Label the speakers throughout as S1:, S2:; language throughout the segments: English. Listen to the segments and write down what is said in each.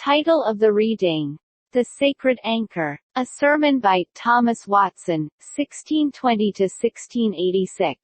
S1: Title of the reading: The Sacred Anchor. A sermon by Thomas Watson, 1620–1686.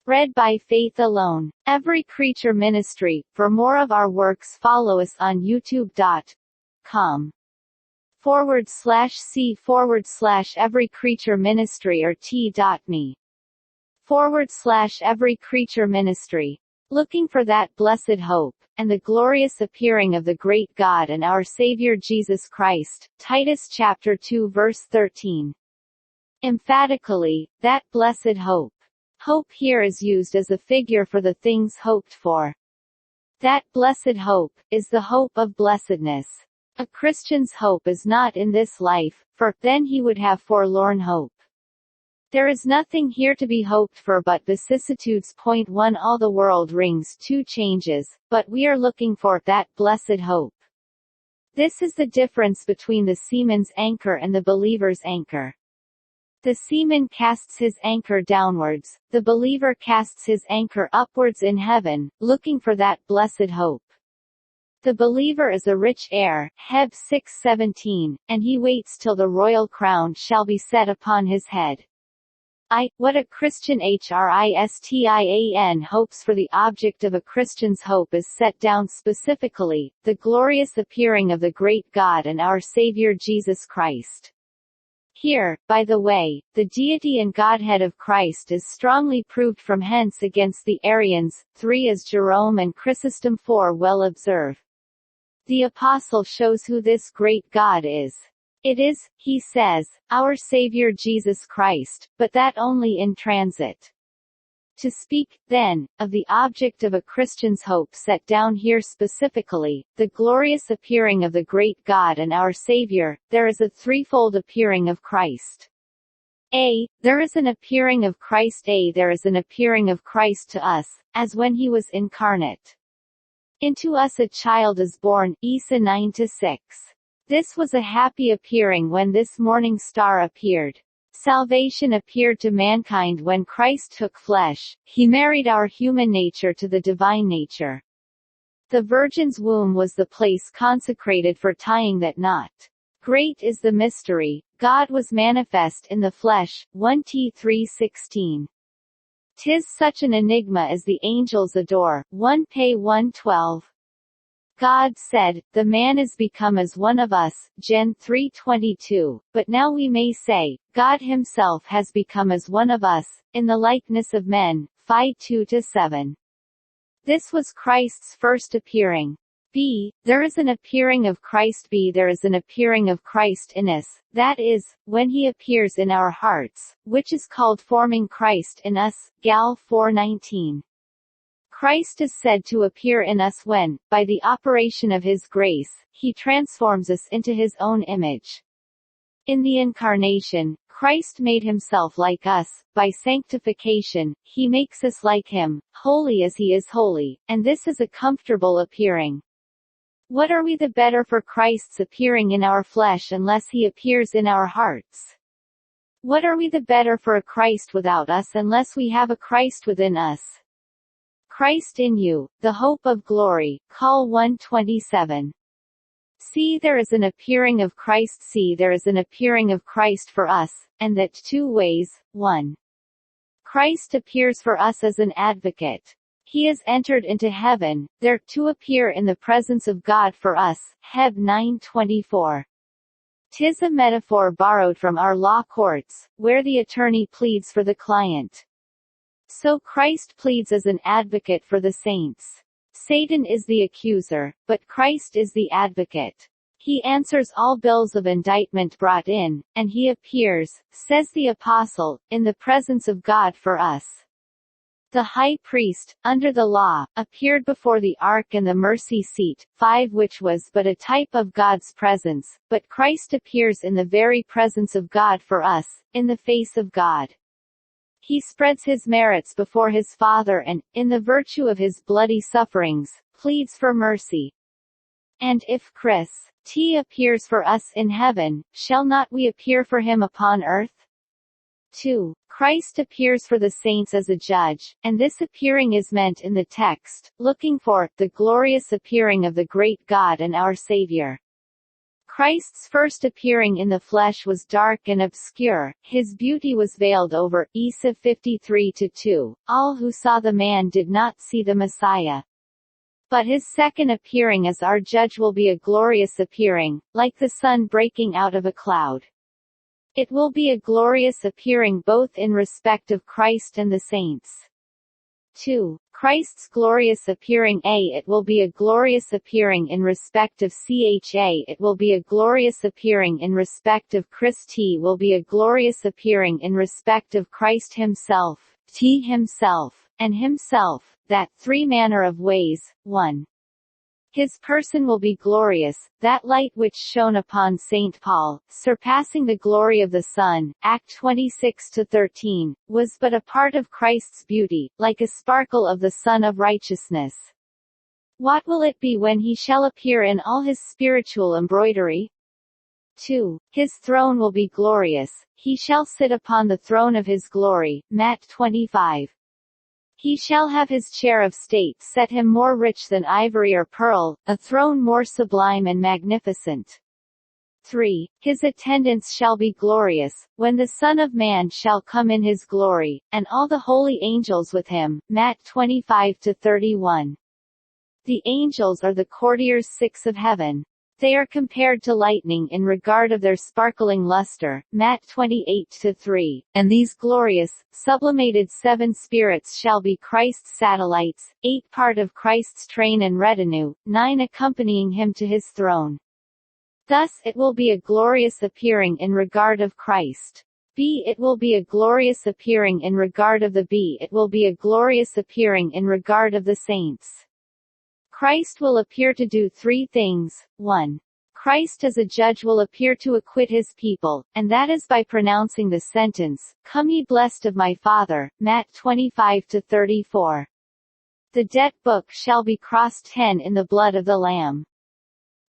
S1: Read by Faith Alone. Every Creature Ministry. For more of our works, follow us on youtube.com/c/Every Creature Ministry or t.me/Every Creature Ministry. Looking for that blessed hope, and the glorious appearing of the great God and our Savior Jesus Christ. Titus chapter 2 verse 13. Emphatically, that blessed hope. Hope here is used as a figure for the things hoped for. That blessed hope is the hope of blessedness. A Christian's hope is not in this life, for then he would have forlorn hope. There is nothing here to be hoped for but vicissitudes. 1 All the world rings 2 changes, but we are looking for that blessed hope. This is the difference between the seaman's anchor and the believer's anchor. The seaman casts his anchor downwards, the believer casts his anchor upwards in heaven, looking for that blessed hope. The believer is a rich heir, Heb 6:17, and he waits till the royal crown shall be set upon his head. What a Christian Christian hopes for. The object of a Christian's hope is set down specifically, the glorious appearing of the great God and our Savior Jesus Christ. Here, by the way, the deity and Godhead of Christ is strongly proved from hence against the Arians, 3 as Jerome and Chrysostom 4 well observe. The Apostle shows who this great God is. It is, he says, our Savior Jesus Christ, but that only in transit. To speak, then, of the object of a Christian's hope set down here specifically, the glorious appearing of the great God and our Savior, there is a threefold appearing of Christ. There is an appearing of Christ. There is an appearing of Christ to us, as when he was incarnate. Into us a child is born, Isa 9-6. This was a happy appearing when this morning star appeared. Salvation appeared to mankind when Christ took flesh. He married our human nature to the divine nature. The Virgin's womb was the place consecrated for tying that knot. Great is the mystery. God was manifest in the flesh. 1 Tim 3:16. 'Tis such an enigma as the angels adore. 1 Pei 1:12. God said, the man is become as one of us, Gen 3:22, but now we may say, God himself has become as one of us, in the likeness of men, Phi 2-7. This was Christ's first appearing. There is an appearing of Christ. There is an appearing of Christ in us, that is, when he appears in our hearts, which is called forming Christ in us, Gal 4:19. Christ is said to appear in us when, by the operation of his grace, he transforms us into his own image. In the Incarnation, Christ made himself like us. By sanctification, he makes us like him, holy as he is holy, and this is a comfortable appearing. What are we the better for Christ's appearing in our flesh unless he appears in our hearts? What are we the better for a Christ without us unless we have a Christ within us? Christ in you, the hope of glory. Call 1:27. See, there is an appearing of Christ. See, there is an appearing of Christ for us, and that 2 ways. 1. Christ appears for us as an advocate. He has entered into heaven, there to appear in the presence of God for us. Heb 9:24. 'Tis a metaphor borrowed from our law courts, where the attorney pleads for the client. So Christ pleads as an advocate for the saints. Satan is the accuser, but Christ is the advocate. He answers all bills of indictment brought in, and he appears, says the Apostle, in the presence of God for us. The high priest, under the law, appeared before the ark and the mercy seat, 5, which was but a type of God's presence, but Christ appears in the very presence of God for us, in the face of God. He spreads his merits before his Father and, in the virtue of his bloody sufferings, pleads for mercy. And if Christ appears for us in heaven, shall not we appear for him upon earth? 2. Christ appears for the saints as a judge, and this appearing is meant in the text, looking for, the glorious appearing of the great God and our Savior. Christ's first appearing in the flesh was dark and obscure, his beauty was veiled over, Isa 53:2. All who saw the man did not see the Messiah. But his second appearing as our judge will be a glorious appearing, like the sun breaking out of a cloud. It will be a glorious appearing both in respect of Christ and the saints. 2. Christ's glorious appearing. It will be a glorious appearing in respect of Cha. It will be a glorious appearing in respect of Christ. Will be a glorious appearing in respect of Christ himself, T himself, and himself, that three manner of ways. 1. His person will be glorious, that light which shone upon St. Paul, surpassing the glory of the sun, Act 26:13, was but a part of Christ's beauty, like a sparkle of the sun of righteousness. What will it be when he shall appear in all his spiritual embroidery? 2. His throne will be glorious, he shall sit upon the throne of his glory, Matt 25. He shall have his chair of state set him more rich than ivory or pearl, a throne more sublime and magnificent. 3. His attendants shall be glorious, when the Son of Man shall come in his glory, and all the holy angels with him, Matt 25:31. The angels are the courtiers 6 of heaven. They are compared to lightning in regard of their sparkling luster, Matt 28:3, and these glorious, sublimated 7 spirits shall be Christ's satellites, 8 part of Christ's train and retinue, 9 accompanying him to his throne. Thus it will be a glorious appearing in regard of Christ. B. It will be a glorious appearing in regard of the B. It will be a glorious appearing in regard of the saints. Christ will appear to do 3 things. 1. Christ as a judge will appear to acquit his people, and that is by pronouncing the sentence, "Come ye blessed of my Father," Matt 25:34. The debt book shall be crossed 10 in the blood of the Lamb.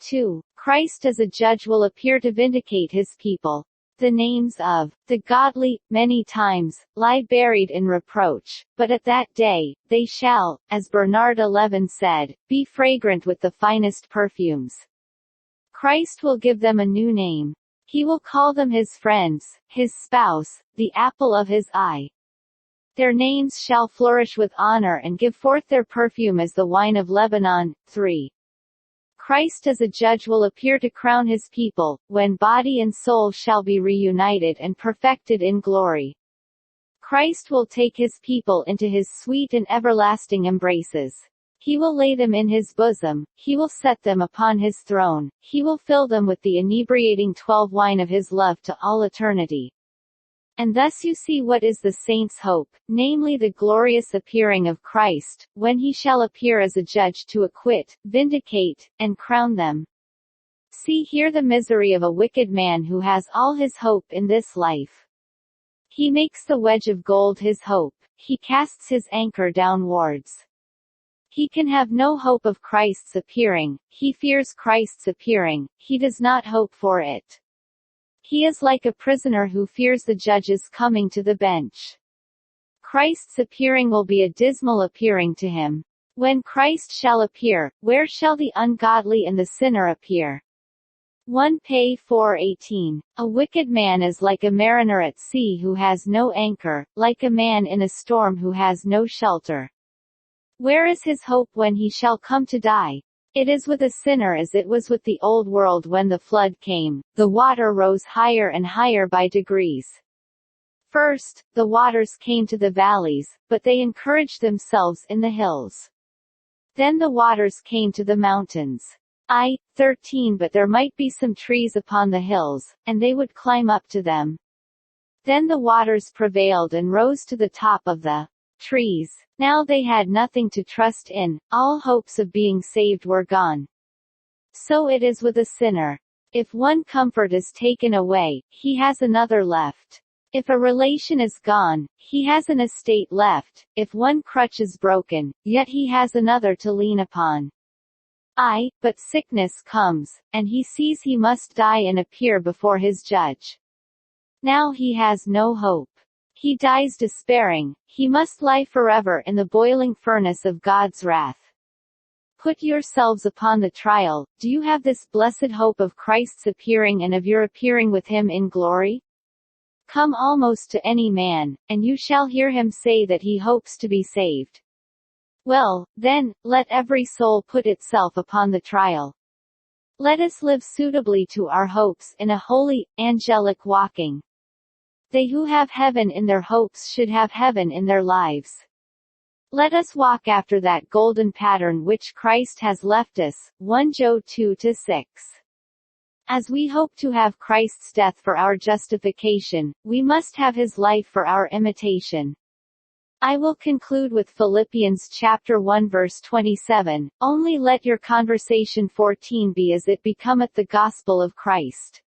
S1: 2. Christ as a judge will appear to vindicate his people. The names of the godly, many times, lie buried in reproach, but at that day, they shall, as Bernard 11 said, be fragrant with the finest perfumes. Christ will give them a new name. He will call them his friends, his spouse, the apple of his eye. Their names shall flourish with honor and give forth their perfume as the wine of Lebanon. 3. Christ as a judge will appear to crown his people, when body and soul shall be reunited and perfected in glory. Christ will take his people into his sweet and everlasting embraces. He will lay them in his bosom, he will set them upon his throne, he will fill them with the inebriating 12 wine of his love to all eternity. And thus you see what is the saints' hope, namely the glorious appearing of Christ, when he shall appear as a judge to acquit, vindicate, and crown them. See here the misery of a wicked man who has all his hope in this life. He makes the wedge of gold his hope, he casts his anchor downwards. He can have no hope of Christ's appearing, he fears Christ's appearing, he does not hope for it. He is like a prisoner who fears the judge's coming to the bench. Christ's appearing will be a dismal appearing to him. When Christ shall appear, where shall the ungodly and the sinner appear? 1 Pay 4:18. A wicked man is like a mariner at sea who has no anchor, like a man in a storm who has no shelter. Where is his hope when he shall come to die? It is with a sinner as it was with the old world when the flood came, the water rose higher and higher by degrees. First, the waters came to the valleys, but they encouraged themselves in the hills. Then the waters came to the mountains. 13 But there might be some trees upon the hills, and they would climb up to them. Then the waters prevailed and rose to the top of the trees. Now they had nothing to trust in, all hopes of being saved were gone. So it is with a sinner. If one comfort is taken away, he has another left. If a relation is gone, he has an estate left. If one crutch is broken, yet he has another to lean upon. But sickness comes, and he sees he must die and appear before his judge. Now he has no hope. he dies despairing, he must lie forever in the boiling furnace of God's wrath. Put yourselves upon the trial. Do you have this blessed hope of Christ's appearing and of your appearing with him in glory? Come almost to any man, and you shall hear him say that he hopes to be saved. Well, then, let every soul put itself upon the trial. Let us live suitably to our hopes in a holy, angelic walking. They who have heaven in their hopes should have heaven in their lives. Let us walk after that golden pattern which Christ has left us. 1 John 2-6. As we hope to have Christ's death for our justification, we must have his life for our imitation. I will conclude with Philippians chapter 1 verse 27, only let your conversation 14 be as it becometh the gospel of Christ.